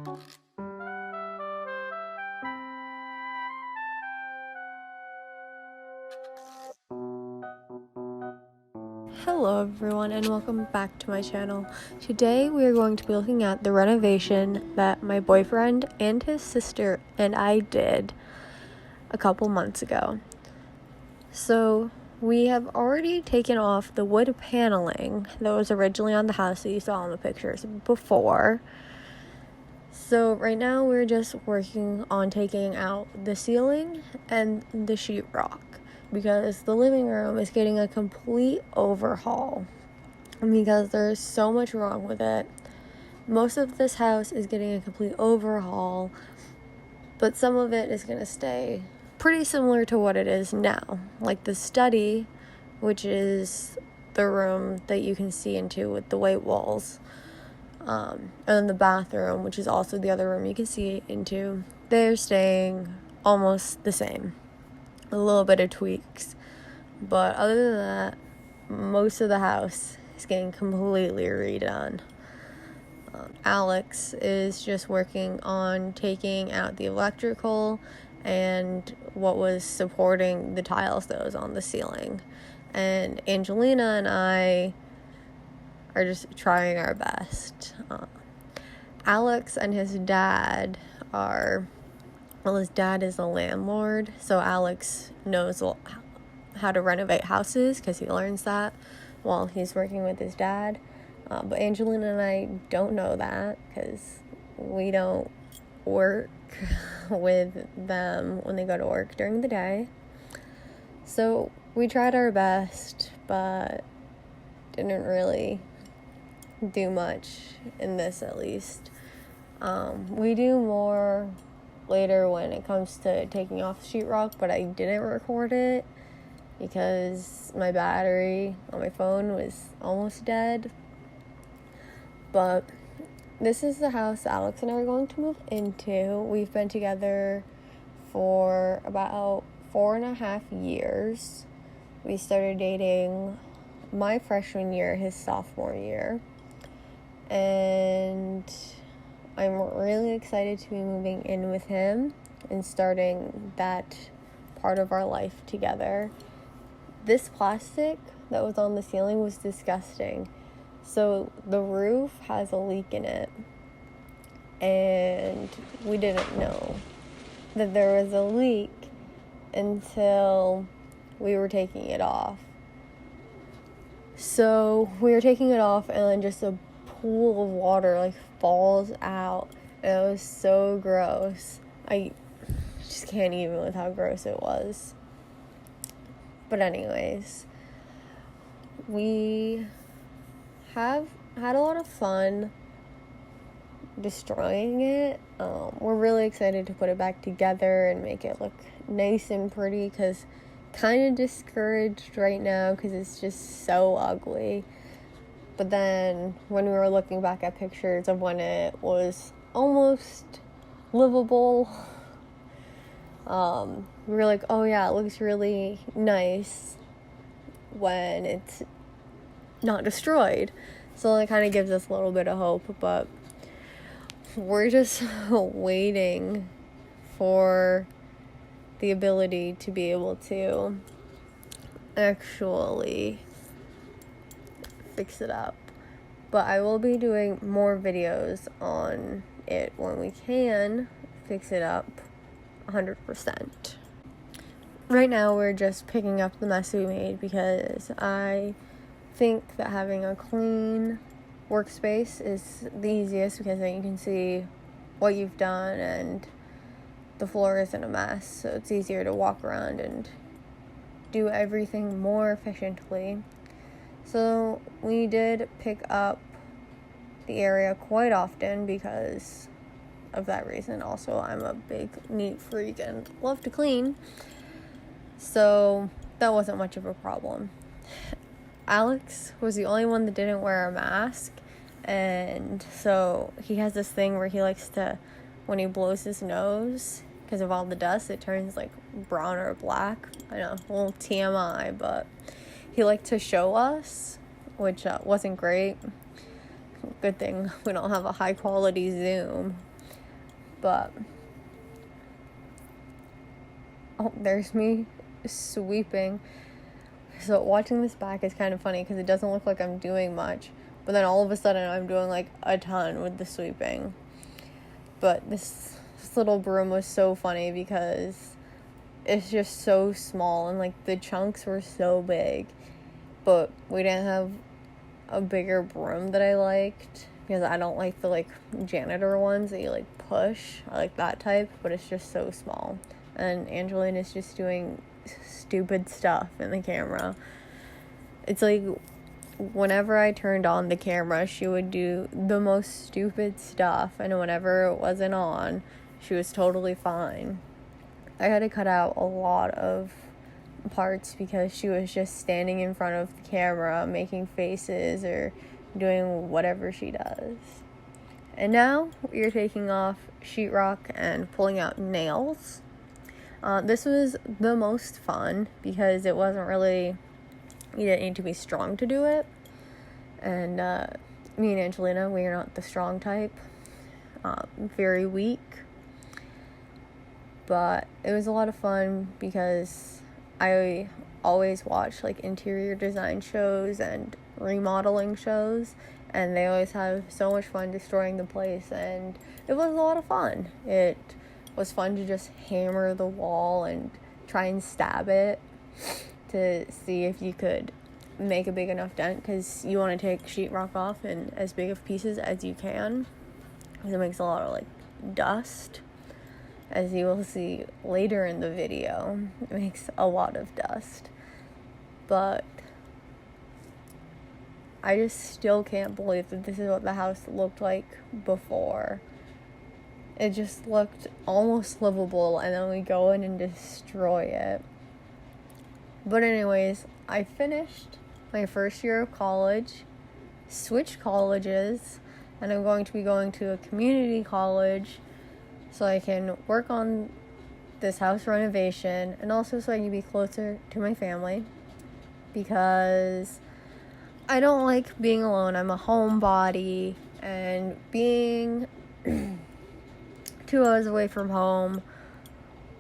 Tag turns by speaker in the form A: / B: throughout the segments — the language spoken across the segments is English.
A: Hello everyone and welcome back to my channel. Today we are going to be looking at the renovation that my boyfriend and his sister and I did a couple months ago. So we have already taken off the wood paneling that was originally on the house that you saw in the pictures before. So right now we're just working on taking out the ceiling and the sheetrock, because the living room is getting a complete overhaul because there's so much wrong with it. Most of this house is getting a complete overhaul, but some of it is going to stay pretty similar to what it is now. Like the study, which is the room that you can see into with the white walls, and then the bathroom, which is also the other room you can see into, they're staying almost the same. A little bit of tweaks, but other than that, most of the house is getting completely redone. Alex is just working on taking out the electrical and what was supporting the tiles that was on the ceiling, and Angelina and I are just trying our best. Alex and his dad his dad is a landlord, so Alex knows how to renovate houses because he learns that while he's working with his dad. But Angelina and I don't know that because we don't work with them when they go to work during the day. So we tried our best, but didn't really do much in this, at least. We do more later when it comes to taking off sheetrock, but I didn't record it because my battery on my phone was almost dead. But this is the house Alex and I are going to move into. We've been together for about 4.5 years. We started dating my freshman year, his sophomore year, and I'm really excited to be moving in with him and starting that part of our life together. This plastic that was on the ceiling was disgusting. So the roof has a leak in it, and we didn't know that there was a leak until we were taking it off. So we were taking it off, and then just a pool of water falls out, and it was so gross. I just can't even with how gross it was. But anyways, we have had a lot of fun destroying it. We're really excited to put it back together and make it look nice and pretty, because kind of discouraged right now because it's just so ugly. But then when we were looking back at pictures of when it was almost livable, we were like, oh yeah, it looks really nice when it's not destroyed. So it kind of gives us a little bit of hope, but we're just waiting for the ability to be able to actually fix it up. But I will be doing more videos on it when we can fix it up 100%. Right now we're just picking up the mess we made, because I think that having a clean workspace is the easiest, because then you can see what you've done and the floor isn't a mess, so it's easier to walk around and do everything more efficiently. So we did pick up the area quite often because of that reason. Also, I'm a big neat freak and love to clean, so that wasn't much of a problem. Alex was the only one that didn't wear a mask, and so he has this thing where he likes to, when he blows his nose, because of all the dust, it turns brown or black. I know, a little TMI, but he liked to show us, which wasn't great. Good thing we don't have a high quality Zoom. But, oh, there's me sweeping. So watching this back is kind of funny because it doesn't look like I'm doing much, but then all of a sudden I'm doing like a ton with the sweeping. But this little broom was so funny because it's just so small and like the chunks were so big, but we didn't have a bigger broom that I liked because I don't like the like janitor ones that you like push. I like that type, but it's just so small. And Angelina's just doing stupid stuff in the camera. It's like whenever I turned on the camera, she would do the most stupid stuff, and whenever it wasn't on, she was totally fine. I had to cut out a lot of parts because she was just standing in front of the camera making faces or doing whatever she does. And now we're taking off sheetrock and pulling out nails. This was the most fun because it wasn't really, you didn't need to be strong to do it. And me and Angelina, we are not the strong type. Very weak. But it was a lot of fun because I always watch like interior design shows and remodeling shows, and they always have so much fun destroying the place, and it was a lot of fun. It was fun to just hammer the wall and try and stab it to see if you could make a big enough dent, because you want to take sheetrock off in as big of pieces as you can because it makes a lot of like dust. As you will see later in the video, it makes a lot of dust. But I just still can't believe that this is what the house looked like before. It just looked almost livable, and then we go in and destroy it. But anyways, I finished my first year of college, switched colleges, and I'm going to be going to a community college so I can work on this house renovation, and also so I can be closer to my family, because I don't like being alone. I'm a homebody, and being 2 hours away from home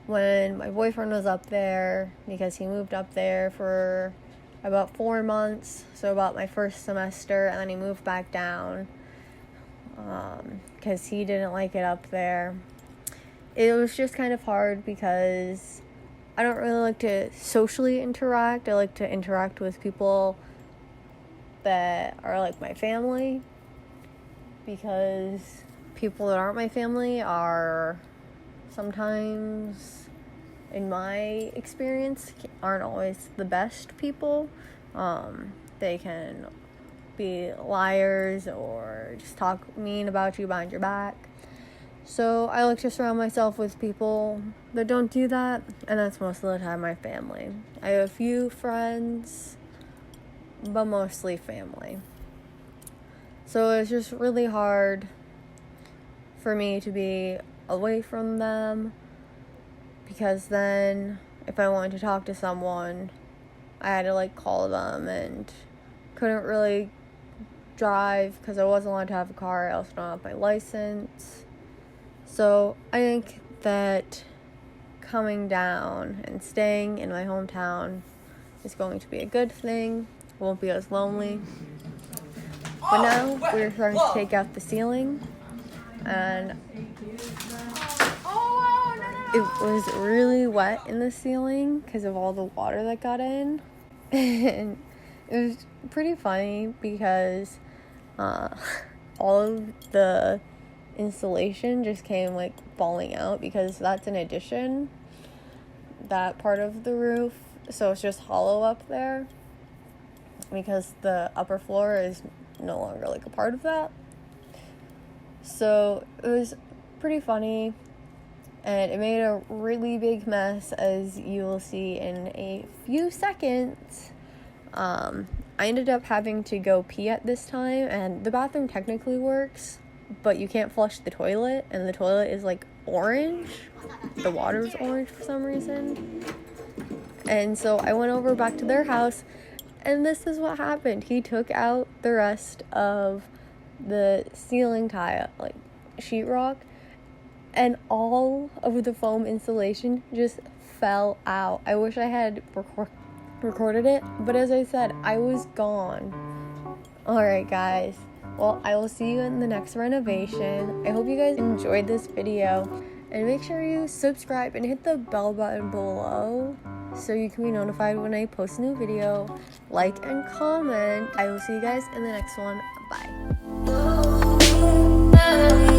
A: when my boyfriend was up there, because he moved up there for about 4 months, so about my first semester, and then he moved back down because he didn't like it up there. It was just kind of hard because I don't really like to socially interact. I like to interact with people that are like my family, because people that aren't my family are sometimes, in my experience, aren't always the best people. They can be liars or just talk mean about you behind your back. So I like to surround myself with people that don't do that, and that's most of the time my family. I have a few friends, but mostly family. So it's just really hard for me to be away from them, because then if I wanted to talk to someone, I had to like call them, and couldn't really drive because I wasn't allowed to have a car. I also don't have my license. So I think that coming down and staying in my hometown is going to be a good thing. Won't be as lonely. But now we're starting to take out the ceiling, and it was really wet in the ceiling because of all the water that got in. And it was pretty funny because all of the insulation just came like falling out, because that's an addition, that part of the roof, so it's just hollow up there because the upper floor is no longer like a part of that. So it was pretty funny, and it made a really big mess, as you will see in a few seconds. I ended up having to go pee at this time, and the bathroom technically works, but you can't flush the toilet, and the toilet is like orange. The water's orange for some reason. And so I went over back to their house, and this is what happened. He took out the rest of the ceiling tile, like sheetrock, and all of the foam insulation just fell out. I wish I had recorded it, but as I said, I was gone. Alright guys, well, I will see you in the next renovation. I hope you guys enjoyed this video, and make sure you subscribe and hit the bell button below so you can be notified when I post a new video. Like and comment. I will see you guys in the next one. Bye.